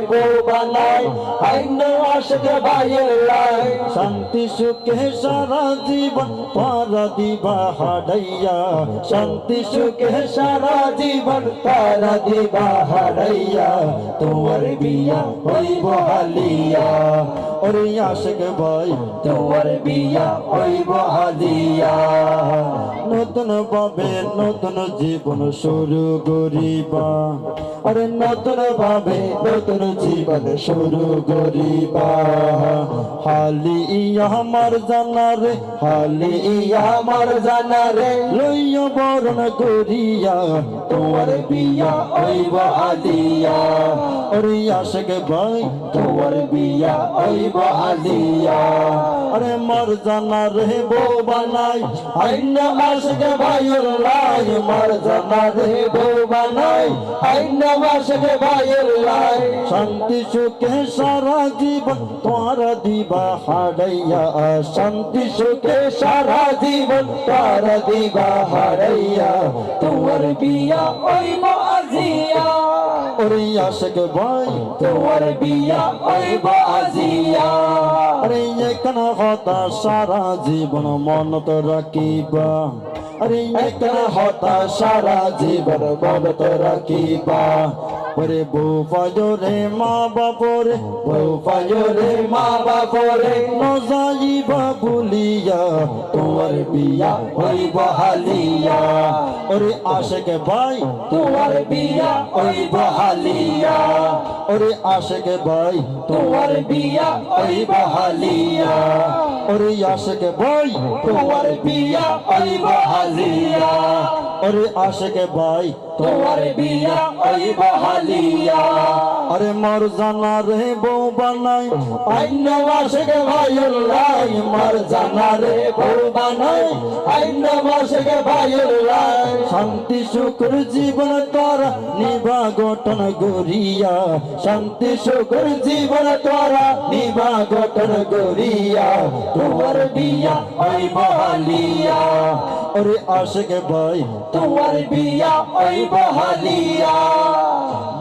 বউ বানাই আইন আশিক ভাইয়ের লাই শান্তি সুখে সারা জীবন তারা দিবা হারাইয়া শান্তি সুখে সারা জীবন তারা দিবা হারাইয়া তোমার বিয়া হইব হালিয়া ওরে আশিক ভাই তোমার বিয়া হইব হালিয়া নতুন ভাবে নতুন জীবন শুরু করিবা আরে নতুন ভাবে নতুন জীবন শুরু করিবা হালি আমার জানা রে হালি আমার জানা রে লইয়া বরণ করিয়া তোমার বিয়া হইব হালিয়া ওরে আশিক ভাই তোমার বিয়া হইব হালিয়া আরে মর জানা রে বউ বানাই আইন আশিক ভাইয়ের লাই মর জানা রে বউ বানাই আইন আশিক ভাইয়ের লাই শান্তি সুখে সারা জীবন তোরা দিবা হারাইয়া শান্তি সুখে সারা জীবন তোরা দিবা হারাইয়া তোমার বিয়া হইব আজিয়া ওরে আশিক ভাই তোমার বিয়া হইব আজিয়া আরে একন হতা সারা জীবন মনত রাখিবা আরে একন হতা সারা জীবন মনত রাখিবা ওরে বউ ফাজরে মা বাপরে বউ ফাজরে মা বাপরে নজাইবা ভুলিয়া তোমার বিয়া হইব হালিয়া ওরে আশিক ভাই তোমার বিয়া হইব হালিয়া ওরে আশিক ভাই তোমার বিয়া হইব হালিয়া ওরে আশিক ভাই তোমার বিয়া হইব হালিয়া ওরে আশিক ভাই তোমার বিয়া হইব হালিয়া আরে মর জানা রে বউ বানাই আইন আশিক ভাইয়ের লাই মর জানা রে বউ বানাই আইন আশিক ভাইয়ের লাই শান্তি সুখের জীবন তোরা নিবা গঠন গরিয়া শান্তি সুখের জীবন তোরা নিবা গঠন গরিয়া তোমার বিয়া হইব হালিয়া ওরে আশিক ভাই তোমার বিয়া হইব হালিয়া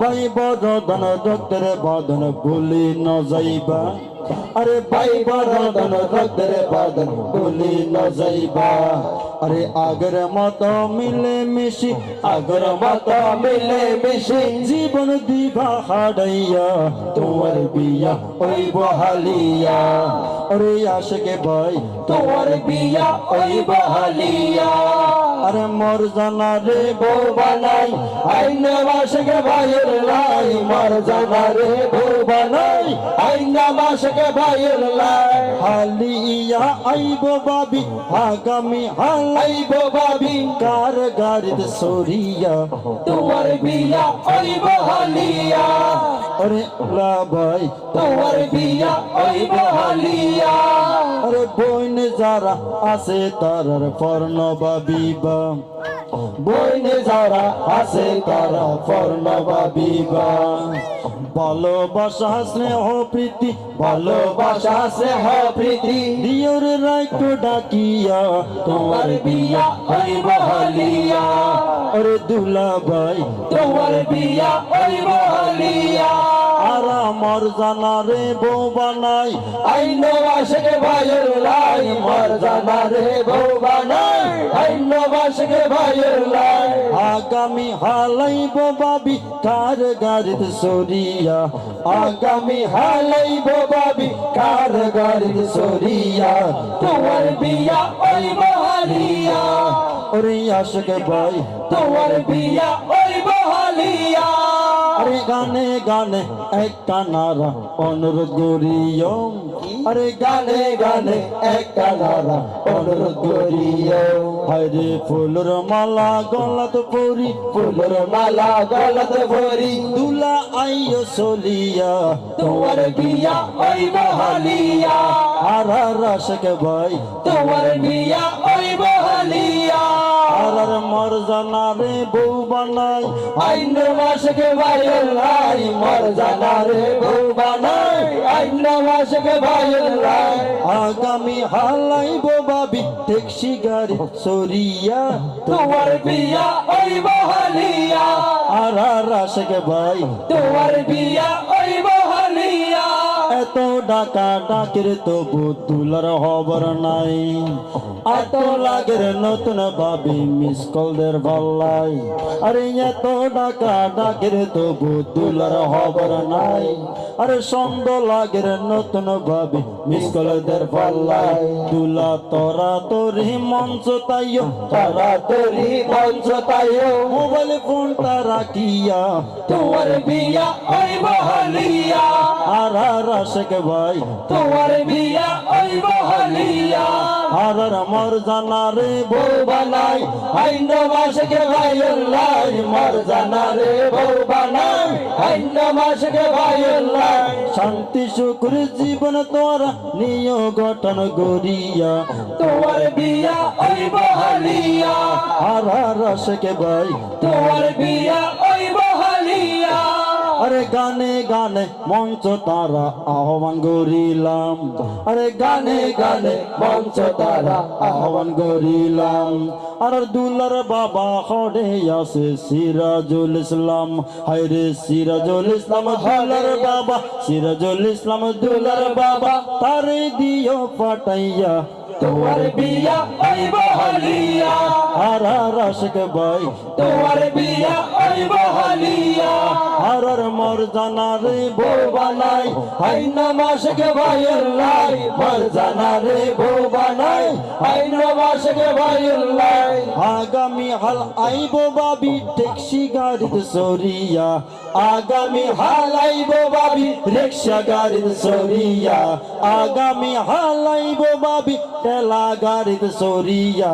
ভাই বদন রক্তের বদন ভুলি ন যাইবা আরে ভাই বদন রক্তের বদন ভুলি ন যাইবা আরে আগের মতো মিলে মিশি আগের মতো মিলে মিশি জীবন দিবা হারাইয়া তোমার বিয়া হইব হালিয়া ওরে আশিক ভাই তোমার বিয়া হইব হালিয়া আরে মর জানা রে বউ বানাই আইন আশিক ভাইয়ের লাই মর জানা রে বউ বানাই আইন আশিক ভাইয়ের লাই হালিয়া আইব বাবি আগামী হালাইব বাবি কার গাড়িত সরিয়া তোমার বিয়া হইব হালিয়া ওরে লা ভাই তোমার বিয়া হইব হালিয়া আরে বইন যারা আছে তারার ফর্ণ বাবিবা বইন যারা আছে তারা ফর্ণ বাবিবা ভালোবাসা স্নেহ প্রীতি ভালোবাসা স্নেহ প্রীতি দিয়র রাইতো ডাকিয়া তোমার বিয়া হইব হালিয়া ওরে দুলা ভাই তোমার বিয়া হইব হালিয়া আর মর জানা রে বউ বানাই আইন আশিক ভাইয়ের লাই মর জানা রে বউ বানাই আইন আশিক ভাইয়ের লাই আগামী হালাইব বাবি কার গাড়িত সরিয়া আগামী হালাইব বাবি কার গাড়িত সরিয়া তোমার বিয়া হইব হালিয়া ওরে আশিক ভাই তোমার বিয়া হইব হালিয়া আরে গানে গানে একটা নারা অনুরোধ করিও আরে গানে গানে একটা নারা অনুরোধ করিও হরে ফুলের মালা গলাত পরি ফুলের মালা গলাত পরি দুলা আইও সলিয়া তোমার বিয়া হইব হালিয়া আর আশিক ভাই তোমার বিয়া হইব হালিয়া আর মর জানা রে বউ বানাই আইন আশিক ভাইয়ের লাই মর জানা রে বউ বানাই আইন আশিক ভাইয়ের লাই আগামী হালাইব বাবি ট্যাক্সি গাড়ি সরিয়া তোমার বিয়া হইব হালিয়া আর আশিক ভাই তোমার বিয়া হইব এত ডাকা ডাকের তবু দুলার খবর নাই এত লাগের নতুন ভাবি মিস কলদের ভাল্লাই আরে এত ডাকা ডাকের তবু দুলার খবর নাই আরে সন্দ লাগের নতুন ভাবি মিস কলদের ভাল্লাই দুলা তোরা তোরি মঞ্চ তাইও তোরা তোরি মঞ্চ তাইও মোবাইল ফোনটা রাখিয়া তোমার বিয়া ওই বহলিয়া আর আশেক ভাই তোমার বিয়া ওই বহলিয়া আর মর জানা রে বউ বানাই আইন মাসকে ভাইল্লাহ মর জানা রে বউ বানাই আইন মাসকে ভাইল্লাহ শান্তি সুখর জীবন তোরা নিয় গঠন গড়িয়া তোমার বিয়া ওই বহলিয়া আর আশেক ভাই তোমার বিয়া ওই বহলিয়া আরে গানে গানে মঞ্চ তারা আহ্বান করিলাম আরে গানে গানে মঞ্চ তারা আহ্বান করিলাম আর দুলার বাবা হডে আছে সিরাজুল ইসলাম হায়রে সিরাজুল ইসলাম দুলার বাবা সিরাজুল ইসলাম দুলার বাবা তারে দিও পাঠাইয়া তোমার বিয়া ওই বহলিয়া আর আশেক ভাই তোমার বিয়া ওই বহলিয়া আর মর জানা রে বউ বানাই আইন মাসকে ভাইল্লাহ মর জানা রে বউ বানাই আইন মাসকে ভাইল্লাহ আগামী হাল আইব বাবি ট্যাক্সি গাড়িতে সরিয়া আগামী হাল আইব বাবি রিক্সা গাড়িতে সরিয়া আগামী হাল আইব বাবি ঠেলা গাড়িতে সরিয়া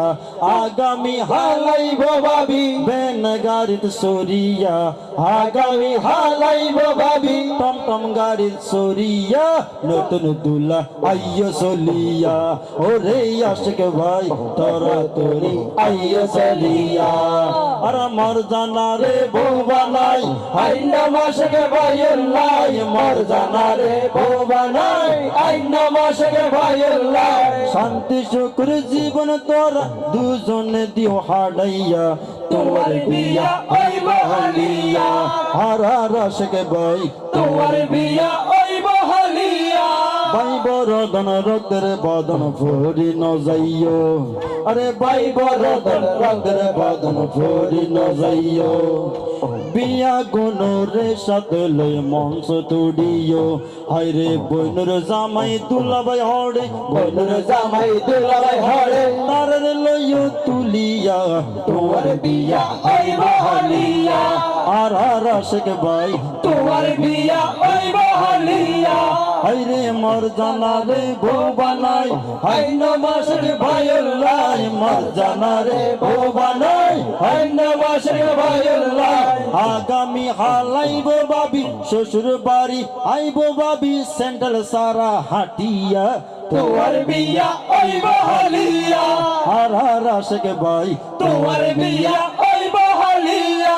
আগামী হাল আইব বাবি ভ্যান গাড়িতে সরিয়া আগামী হাল আইব বাবি টমটম গাড়িতে সরিয়া নতুন দুলা আইয় চলিয়া ওরে আশিক ভাই তোরা তোরি আইয় চলিয়া আর মর জানা রে বউ বানাই আইন মাসকে ভাইল্লাহ মর জানা রে বউ বানাই আইন মাসকে ভাইল্লাহ শান্তি শুক্র জীবন তোরা দুজনে দিও হাডাইয়া তোমার বিয়া ওই বহলিয়া আর আশেক ভাই তোমার বিয়া ওই বহলিয়া ভাই বরদন রক্তের বদন ফোরি ন যাইও আরে ভাই বরদন রক্তের বদন ফোরি ন যাইও বিয়া গুণ রে সাথে লই মঞ্চ তুডিও হায়রে বইনুর জামাই তুলা ভাই হড়ে বনুর জামাই দুলাভাই হরে তার লইও তুলিয়া তোমার বিয়া ওই বহলিয়া আর আশেক ভাই তোমার বিয়া ওই বহলিয়া হায়রে মর জানা রে বউ বানাই আইন মাসকে ভাইল্লাহ মর জানা রে বউ বানাই আইন মাসকে ভাইল্লাহ আগামী হালাইব বাবি শ্বশুর বাড়ি আইব বাবি সেন্ট্রাল সারা হাটিয়া তোমার বিয়া ওই বহলিয়া আর আশেক ভাই তোমার বিয়া ওই বহলিয়া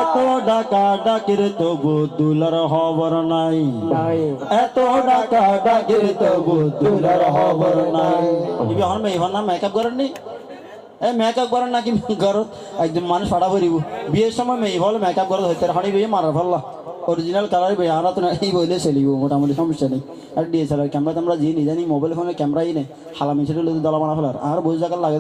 এত ডাকা ডাকির তবু দুলার খবর নাই এত ডাকা ডাকির তবু দুলার খবর নাই ইবি হন মেই হন না মেকআপ করেন নি এই মেকআপ করেন নাকি ঘরত একদম মানুষ ফাটা ভরিব বিয়ের সময় মেয়ে ভালো মেকআপ করতে হইতে হানি বিয়ে মারার ফেললা অরিজিনাল কালার বই আমরা তো এই বইলে চলিব মোটামুটি সমস্যা নেই আর ডিএসএলআর ক্যামেরা তো আমরা জিনি জানি মোবাইল ফোনের ক্যামেরাই নেই হালা মিশে দলা বানা ফেলার আর বই জায়গা লাগে